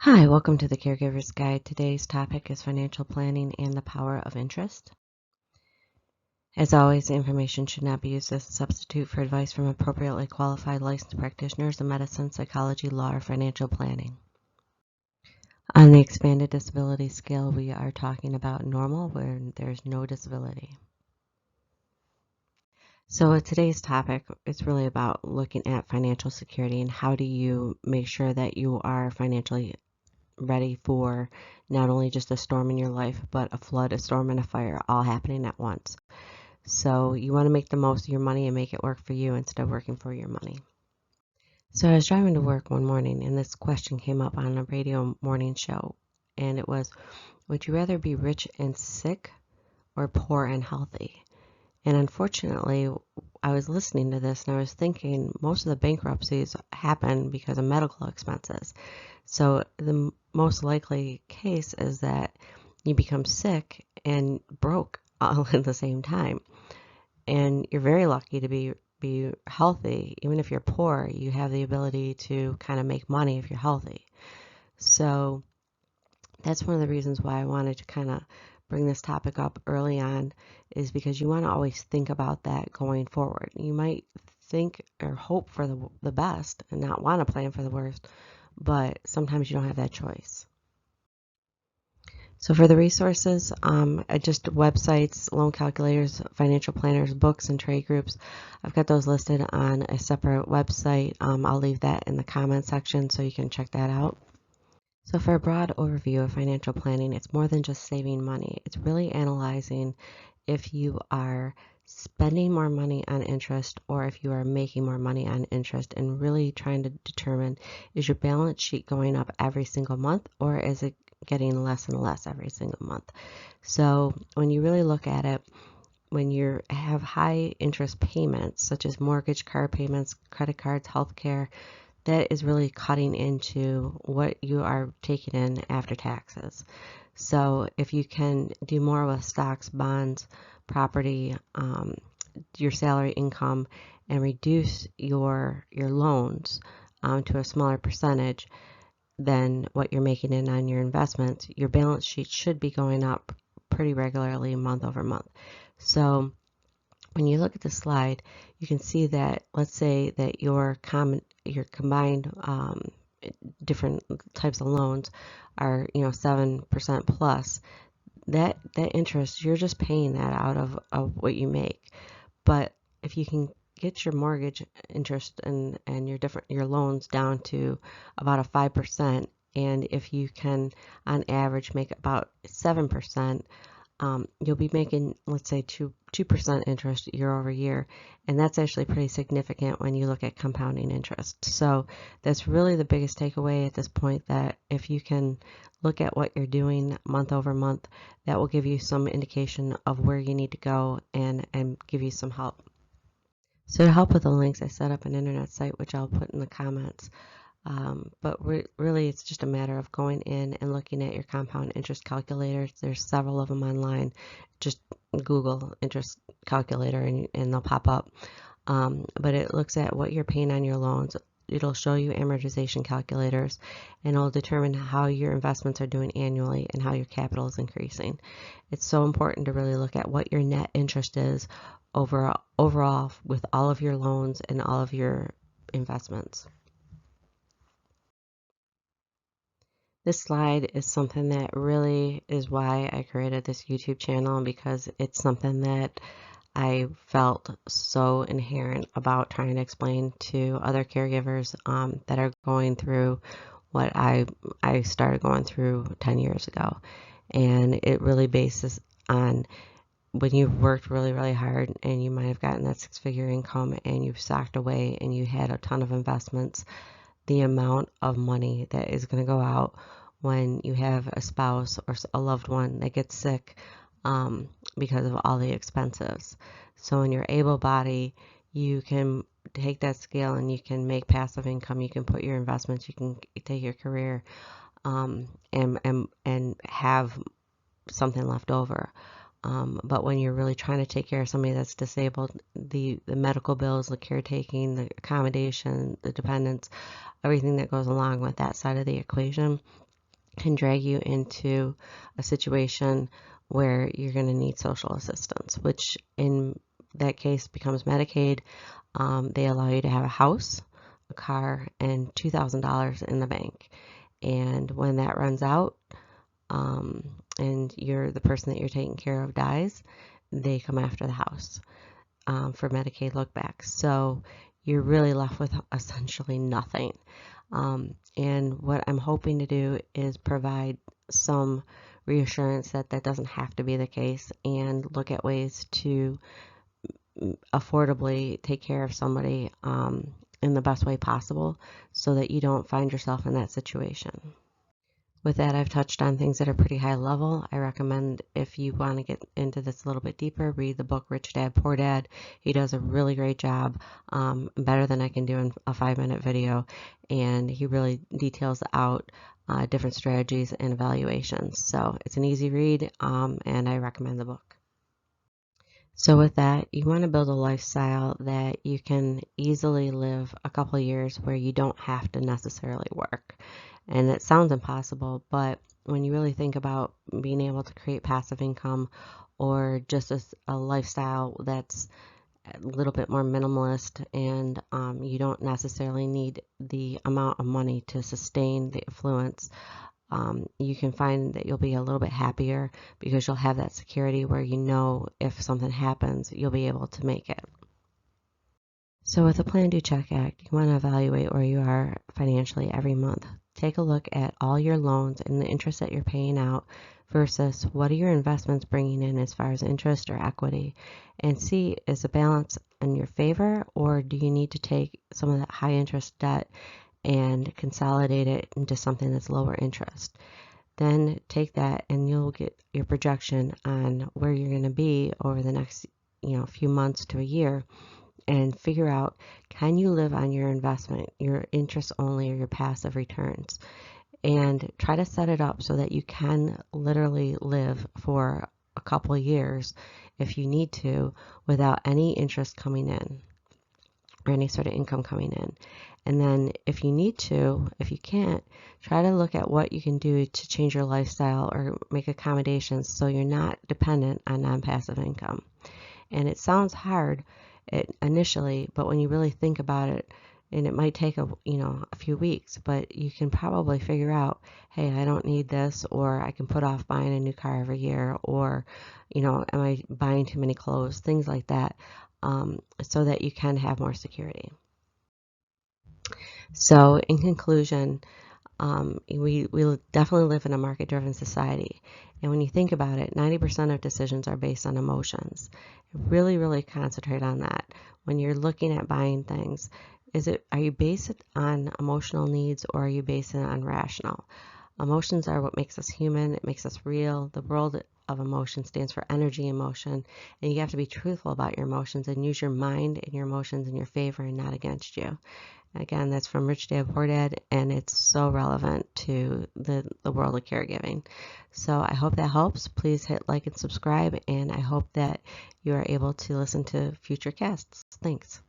Hi, welcome to the Caregivers Guide. Today's topic is financial planning and the power of interest. As always, the information should not be used as a substitute for advice from appropriately qualified licensed practitioners in medicine, psychology, law, or financial planning. On the expanded disability scale, we are talking about normal, where there's no disability. So today's topic is really about looking at financial security and how do you make sure that you are financially ready for not only just a storm in your life, but a flood, a storm, and a fire all happening at once. So you want to make the most of your money and make it work for you instead of working for your money. So I was driving to work one morning and this question came up on a radio morning show. And it was, would you rather be rich and sick or poor and healthy? And unfortunately, I was listening to this and I was thinking most of the bankruptcies happen because of medical expenses. So the most likely case is that you become sick and broke all at the same time. And you're very lucky to be healthy. Even if you're poor, you have the ability to kind of make money if you're healthy. So that's one of the reasons why I wanted to kind of bring this topic up early on, is because you want to always think about that going forward. You might think or hope for the best and not want to plan for the worst, but sometimes you don't have that choice. So for the resources, just websites, loan calculators, financial planners, books, and trade groups, I've got those listed on a separate website. I'll leave that in the comment section so you can check that out. So for a broad overview of financial planning, it's more than just saving money. It's really analyzing if you are spending more money on interest or if you are making more money on interest, and really trying to determine, is your balance sheet going up every single month or is it getting less and less every single month? So when you really look at it, when you have high interest payments such as mortgage, car payments, credit cards, healthcare, that is really cutting into what you are taking in after taxes. So if you can do more with stocks, bonds, property, your salary income, and reduce your loans to a smaller percentage than what you're making in on your investments, your balance sheet should be going up pretty regularly month over month. So when you look at the slide, you can see that, let's say that your combined different types of loans are 7% plus. That interest, you're just paying that out of what you make. But if you can get your mortgage interest and your loans down to about a 5%, and if you can on average make about 7%, you'll be making, let's say, 2% interest year over year. And that's actually pretty significant when you look at compounding interest. So that's really the biggest takeaway at this point, that if you can look at what you're doing month over month, that will give you some indication of where you need to go and give you some help. So to help with the links, I set up an internet site, which I'll put in the comments. But really, it's just a matter of going in and looking at your compound interest calculators. There's several of them online. Just Google interest calculator and they'll pop up. But it looks at what you're paying on your loans. It'll show you amortization calculators, and it'll determine how your investments are doing annually and how your capital is increasing. It's so important to really look at what your net interest is overall with all of your loans and all of your investments. This slide is something that really is why I created this YouTube channel, because it's something that I felt so inherent about trying to explain to other caregivers that are going through what I started going through 10 years ago. And it really bases on when you've worked really, really hard and you might have gotten that six-figure income and you've socked away and you had a ton of investments, the amount of money that is going to go out when you have a spouse or a loved one that gets sick because of all the expenses. So when you're able-bodied, you can take that scale and you can make passive income. You can put your investments, you can take your career and have something left over. But when you're really trying to take care of somebody that's disabled, the medical bills, the caretaking, the accommodation, the dependents, everything that goes along with that side of the equation, can drag you into a situation where you're going to need social assistance, which in that case becomes Medicaid. They allow you to have a house, a car, and $2,000 in the bank. And when that runs out, and the person that you're taking care of dies, they come after the house for Medicaid lookbacks. So you're really left with essentially nothing. And what I'm hoping to do is provide some reassurance that that doesn't have to be the case, and look at ways to affordably take care of somebody in the best way possible so that you don't find yourself in that situation. With that, I've touched on things that are pretty high level. I recommend, if you want to get into this a little bit deeper, read the book Rich Dad Poor Dad. He does a really great job, better than I can do in a 5-minute video, and he really details out different strategies and evaluations. So it's an easy read, and I recommend the book. So with that, you want to build a lifestyle that you can easily live a couple of years where you don't have to necessarily work. And it sounds impossible, but when you really think about being able to create passive income, or just a lifestyle that's a little bit more minimalist, and you don't necessarily need the amount of money to sustain the affluence, you can find that you'll be a little bit happier because you'll have that security where you know if something happens, you'll be able to make it. So with the Plan, Do, Check Act, you want to evaluate where you are financially every month. Take a look at all your loans and the interest that you're paying out versus what are your investments bringing in as far as interest or equity, and see, is the balance in your favor, or do you need to take some of that high interest debt and consolidate it into something that's lower interest. Then take that and you'll get your projection on where you're going to be over the next few months to a year, and figure out, can you live on your investment, your interest only, or your passive returns, and try to set it up so that you can literally live for a couple of years if you need to without any interest coming in or any sort of income coming in. And then if you need to, if you can't, try to look at what you can do to change your lifestyle or make accommodations so you're not dependent on non-passive income. And it sounds hard initially, but when you really think about it, and it might take a few weeks, but you can probably figure out, hey, I don't need this, or I can put off buying a new car every year, or am I buying too many clothes, things like that, so that you can have more security. So in conclusion, we definitely live in a market-driven society. And when you think about it, 90% of decisions are based on emotions. Really, really concentrate on that. When you're looking at buying things, are you based it on emotional needs, or are you based it on rational? Emotions are what makes us human. It makes us real. The world of emotion stands for energy emotion. And you have to be truthful about your emotions and use your mind and your emotions in your favor and not against you. Again, that's from Rich Dad Poor Dad, and it's so relevant to the world of caregiving. So I hope that helps. Please hit like and subscribe, and I hope that you are able to listen to future casts. Thanks.